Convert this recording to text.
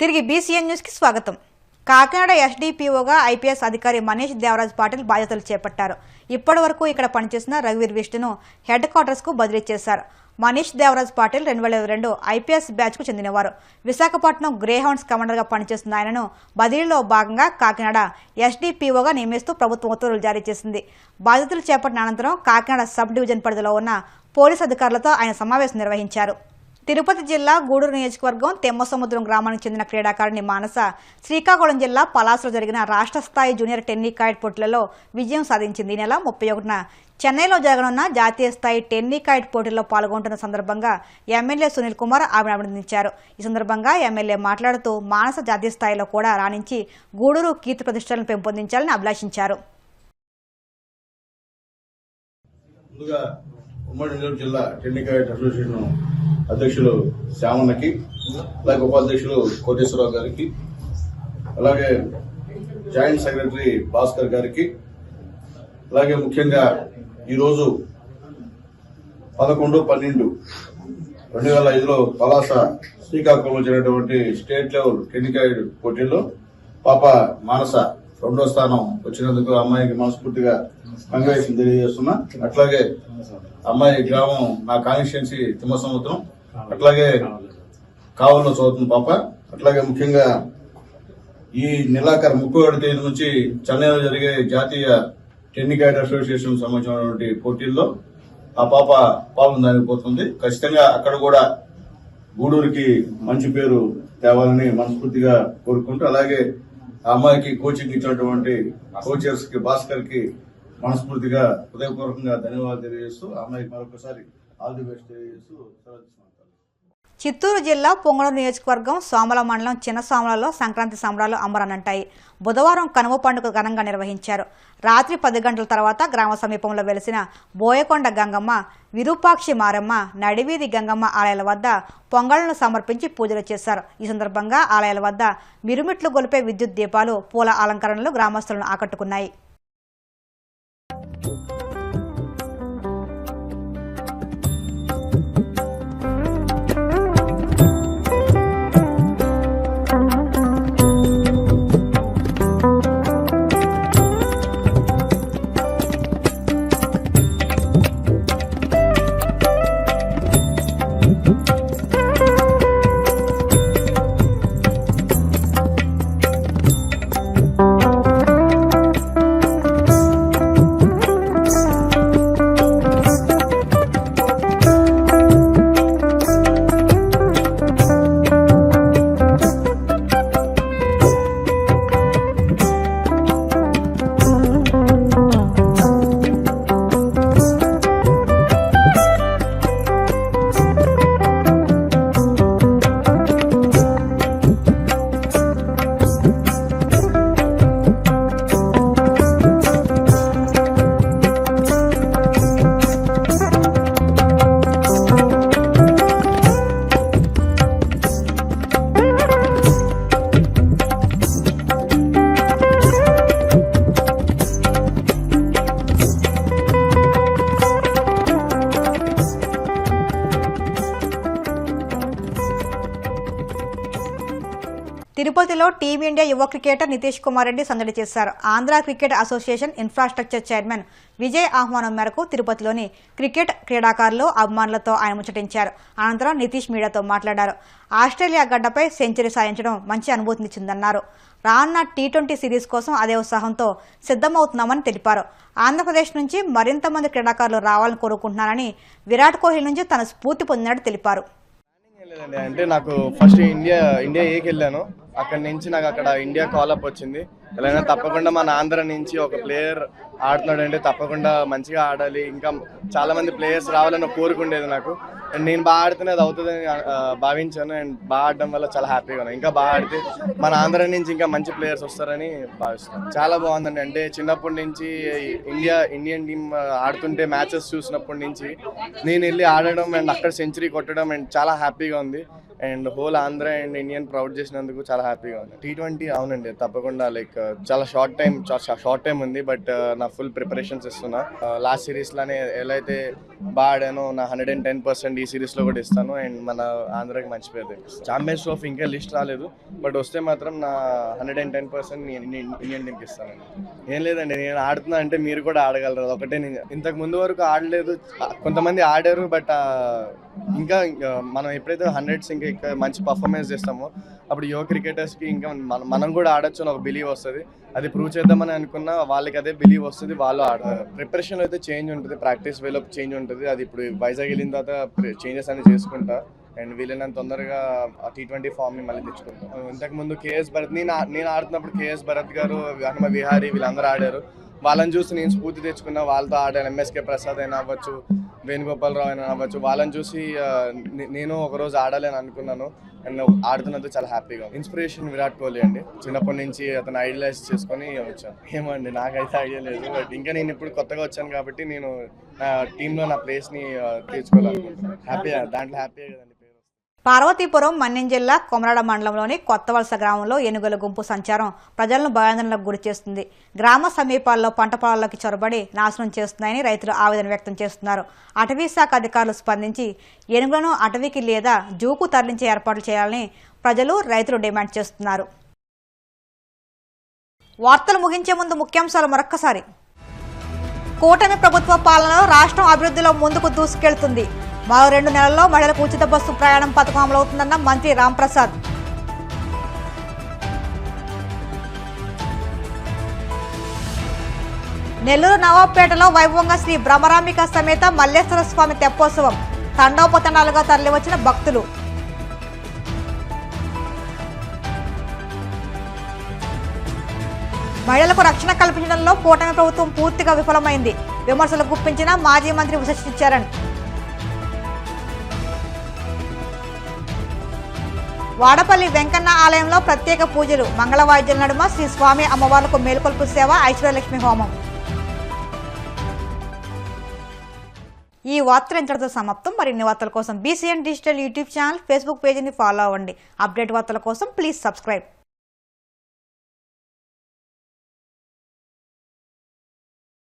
తిరిగి BCN news కి స్వాగతం. కాకినాడ ఎస్డీపీఓగా ఐపీఎస్ అధికారి మనీష్ దేవరాజ్ పాటిల్ బాధ్యతలు చేపట్టారు. ఇప్పటి వరకు ఇక్కడ పనిచేసిన రఘువీర్ విష్ణును హెడ్ క్వార్టర్స్ కు బదిలీ చేశారు. మనీష్ దేవరాజ్ పాటిల్ 2022 ఐపీఎస్ బ్యాచ్ కు చెందినవారు. విశాఖపట్నం గ్రేహౌండ్స్ కమాండర్ గా పనిచేస్తున్న ఆయనను బదిలీలో భాగంగా కాకినాడ ఎస్డీపీఓగా నియమిస్తూ ప్రభుత్వం ఉత్తర్వులు జారీ చేసింది. బాధ్యతలు చేపట్టిన అనంతరం కాకినాడ సబ్ డివిజన్ పరిధిలో ఉన్న పోలీసు అధికారులతో ఆయన సమావేశం నిర్వహించారు. తిరుపతి జిల్లా గూడూరు నియోజకవర్గం తెమ్మసముద్రం గ్రామానికి చెందిన క్రీడాకారిణి మానస శ్రీకాకుళం జిల్లా పలాసలో జరిగిన రాష్ట్ర స్థాయి జూనియర్ టెన్నికాయిడ్ పోటీలలో విజయం సాధించింది. ఈ నెల 31న చెన్నైలో జరగనున్న జాతీయ స్థాయి టెన్నికాయిడ్ పోటీల్లో పాల్గొంటున్న సందర్భంగా ఎమ్మెల్యే సునీల్ కుమార్ ఆమెను అభినందించారు. ఈ సందర్భంగా ఎమ్మెల్యే మాట్లాడుతూ మానస జాతీయ స్థాయిలో కూడా రాణించి గూడూరు కీర్తి ప్రతిష్టలను పెంపొందించాలని అభిలాషించారు. ఉమ్మడి నెల్లూరు జిల్లా టెన్నికాయిడ్ అసోసియేషన్ అధ్యక్షులు శ్యామన్నకి, అలాగే ఉపాధ్యక్షులు కోటేశ్వరరావు గారికి, అలాగే జాయింట్ సెక్రటరీ భాస్కర్ గారికి, అలాగే ముఖ్యంగా ఈరోజు 11/12/2005లో పలాస శ్రీకాకుళంలో జరిగినటువంటి స్టేట్ లెవెల్ టెన్నికాయిడ్ పోటీల్లో పాప మానస 2వ స్థానం వచ్చినందుకు అమ్మాయికి మనస్ఫూర్తిగా కంగ్రాచులేషన్ తెలియజేస్తున్నా. అట్లాగే అమ్మాయి గ్రామం నా కాన్స్టిట్యున్సీ తిమ్మసముద్రం, అట్లాగే కావల్లో చదువుతుంది పాప. అట్లాగే ముఖ్యంగా ఈ నెలాఖరు 31వ తేదీ నుంచి చెన్నైలో జరిగే జాతీయ టెన్నికాయిడ్ అసోసియేషన్ సంబంధించినటువంటి పోటీల్లో ఆ పాప పాల్గొనడానికి. ఖచ్చితంగా అక్కడ కూడా గూడూరుకి మంచి పేరు తేవాలని మనస్ఫూర్తిగా కోరుకుంటూ, అలాగే ఆ అమ్మాయికి కోచింగ్ ఇచ్చినటువంటి కోచర్స్ కి, భాస్కర్ కి మనస్ఫూర్తిగా హృదయపూర్వకంగా ధన్యవాదాలు తెలియజేస్తూ అమ్మాయికి మరొకసారి ఆల్ ది బెస్ట్ తెలియజేస్తూ చిత్తూరు జిల్లా పొంగనూరు నియోజకవర్గం సోమల మండలం చిన్న సోమలలో సంక్రాంతి సంబరాలు అంబరానంటాయి. బుధవారం కనుమ పండుగ ఘనంగా నిర్వహించారు. రాత్రి 10 గంటల తర్వాత గ్రామ సమీపంలో వెలిసిన బోయకొండ గంగమ్మ, విరూపాక్షి మారమ్మ, నడివీధి గంగమ్మ ఆలయాల వద్ద పొంగళ్లను సమర్పించి పూజలు చేశారు. ఈ సందర్భంగా ఆలయాల వద్ద మిరుమిట్లు గొలిపే విద్యుత్ దీపాలు, పూల అలంకరణలు గ్రామస్తులను ఆకట్టుకున్నాయి. తిరుపతిలో టీమిండియా యువ క్రికెటర్ నితీష్ కుమార్ రెడ్డి సందడి చేశారు. Andhra cricket association infrastructure chairman Vijay ఆహ్వానం మేరకు తిరుపతిలోని క్రికెట్ క్రీడాకారులు, అభిమానులతో ఆయన ముచ్చటించారు. అనంతరం నితీష్ మీడియాతో మాట్లాడారు. ఆస్ట్రేలియా గడ్డపై సెంచరీ సాధించడం మంచి అనుభూతినిచ్చిందన్నారు. రానున్న టీ20 సిరీస్ కోసం అదే ఉత్సాహంతో సిద్ధమవుతున్నామని తెలిపారు. ఆంధ్రప్రదేశ్ నుంచి మరింత మంది క్రీడాకారులు రావాలని కోరుకుంటున్నానని, విరాట్ కోహ్లీ నుంచి తన స్ఫూర్తి పొందినట్టు తెలిపారు. అంటే నాకు ఫస్ట్ ఇండియా ఏకి వెళ్ళాను. అక్కడి నుంచి నాకు అక్కడ ఇండియా కాలప్ వచ్చింది. ఎలా తప్పకుండా మన ఆంధ్ర నుంచి ఒక ప్లేయర్ ఆడుతున్నాడు అంటే తప్పకుండా మంచిగా ఆడాలి, ఇంకా చాలా మంది ప్లేయర్స్ రావాలని కోరుకుండేది నాకు. అండ్ నేను బాగా ఆడితేనే అది అవుతుందని భావించాను. అండ్ బాగా ఆడడం వల్ల చాలా హ్యాపీగా ఉన్నాను. ఇంకా బాగా ఆడితే మన ఆంధ్ర నుంచి ఇంకా మంచి ప్లేయర్స్ వస్తారని భావిస్తాను. చాలా బాగుందండి. అంటే చిన్నప్పటి నుంచి ఇండియన్ టీమ్ ఆడుతుంటే మ్యాచెస్ చూసినప్పటి నుంచి నేను వెళ్ళి ఆడడం అండ్ అక్కడ సెంచరీ కొట్టడం అండ్ చాలా హ్యాపీగా ఉంది. And whole Andhra and Indian proud చేసినందుకు చాలా హ్యాపీగా ఉంది. T20 అవునండి, తప్పకుండా లైక్ చాలా షార్ట్ టైం ఉంది, బట్ నా ఫుల్ ప్రిపరేషన్స్ ఇస్తున్నా. లాస్ట్ సిరీస్లోనే ఎలా అయితే బాగా ఆడానో నా 110% ఈ సిరీస్లో కూడా ఇస్తాను అండ్ మన ఆంధ్రాకి మంచి పేరు తెప్పిస్తాను. ఛాంపియన్స్ ట్రోఫీ ఇంకా లిస్ట్ రాలేదు, బట్ వస్తే మాత్రం నా 110% ఇండియన్ టీంకి ఇస్తానండి. ఏం లేదండి, నేను ఆడుతున్నా అంటే మీరు కూడా ఆడగలరు, ఒకటే. నేను ఇంతకు ముందు వరకు ఆడలేదు, కొంతమంది ఆడారు, బట్ ఇంకా మనం ఎప్పుడైతే 100s ఇంకా మంచి పర్ఫార్మెన్స్ చేస్తామో అప్పుడు యువ క్రికెటర్స్కి ఇంకా మనం కూడా ఆడొచ్చు అని ఒక బిలీవ్ వస్తుంది. అది ప్రూవ్ చేద్దామని అనుకున్నా వాళ్ళకి అదే బిలీవ్ వస్తుంది, వాళ్ళు ఆడతారు. ప్రిపరేషన్లో అయితే చేంజ్ ఉంటుంది, ప్రాక్టీస్ వేలో చేంజ్ ఉంటుంది. అది ఇప్పుడు వైజాగ్ వెళ్ళిన తర్వాత చేంజెస్ అనేది చేసుకుంటా అండ్ వీళ్ళని తొందరగా T20 ఫామ్ని మళ్ళీ తెచ్చుకుంటాం. ఇంతకుముందు కేఎస్ భరత్, నేను ఆడుతున్నప్పుడు కేఎస్ భరత్ గారు, హనుమ విహారీ వీళ్ళందరూ ఆడారు. వాళ్ళని చూసి నేను స్ఫూర్తి తెచ్చుకున్నా, వాళ్ళతో ఆడాను. ఎంఎస్కే ప్రసాద్ అయినా అవ్వచ్చు, వేణుగోపాలరావు అయినా అవ్వచ్చు, వాళ్ళని చూసి నేను ఒకరోజు ఆడాలని అనుకున్నాను అండ్ ఆడుతున్నందుకు చాలా హ్యాపీగా. ఇన్స్పిరేషన్ విరాట్ కోహ్లీ అండి, చిన్నప్పటి నుంచి అతను ఐడలైజ్ చేసుకొని వచ్చాను. ఏమండి నాకైతే ఐడియా లేదు, బట్ ఇంకా నేను ఇప్పుడు కొత్తగా వచ్చాను కాబట్టి నేను నా టీంలో నా ప్లేస్ని తీసుకోవాలనుకుంటున్నాను. దాంట్లో హ్యాపీగా కదండి. పార్వతీపురం మన్యం జిల్లా కొమరాడ మండలంలోని కొత్తవలస గ్రామంలో ఏనుగుల గుంపు సంచారం ప్రజలను భయాందోళనకు గురి చేస్తుంది. గ్రామ సమీపాల్లో పంట పొలాల్లోకి చొరబడి నాశనం చేస్తున్నాయని రైతులు ఆవేదన వ్యక్తం చేస్తున్నారు. అటవీ శాఖ అధికారులు స్పందించి ఏనుగులను అటవీకి లేదా జూకు తరలించే ఏర్పాట్లు చేయాలని ప్రజలు, రైతులు డిమాండ్ చేస్తున్నారు. వార్తలు ముగించే ముందు ముఖ్యాంశాలు మరొక్కసారి. కూటమి ప్రభుత్వ పాలనలో రాష్ట్రం అభివృద్ధిలో ముందుకు దూసుకెళ్తుంది. మరో 2 నెలల్లో మహిళలకు ఉచిత బస్సు ప్రయాణం పథకం అమలవుతుందన్న మంత్రి రాంప్రసాద్. నెల్లూరు నవాబ్పేటలో వైభవంగా శ్రీ బ్రహ్మరాంబిక సమేత మల్లేశ్వర స్వామి తెప్పోత్సవం. తండోపతండాలుగా తరలివచ్చిన భక్తులు. మహిళలకు రక్షణ కల్పించడంలో కూటమి ప్రభుత్వం పూర్తిగా విఫలమైంది. విమర్శలు గుప్పించిన మాజీ మంత్రి ఉషశ్రీచరణ్. వాడపల్లి వెంకన్న ఆలయంలో ప్రత్యేక పూజలు. మంగళవాద్యాల నడుమ శ్రీ స్వామి అమ్మవార్లకు మేలుకొల్పు సేవ, ఐశ్వర్యలక్ష్మి హోమం. ఈ వార్తలు ఇంతటితో సమాప్తం. మరిన్ని వార్తల కోసం BCN digital YouTube channel, Facebook పేజీని ఫాలో అవ్వండి. అప్డేట్ వార్తల కోసం ప్లీజ్ సబ్స్క్రైబ్.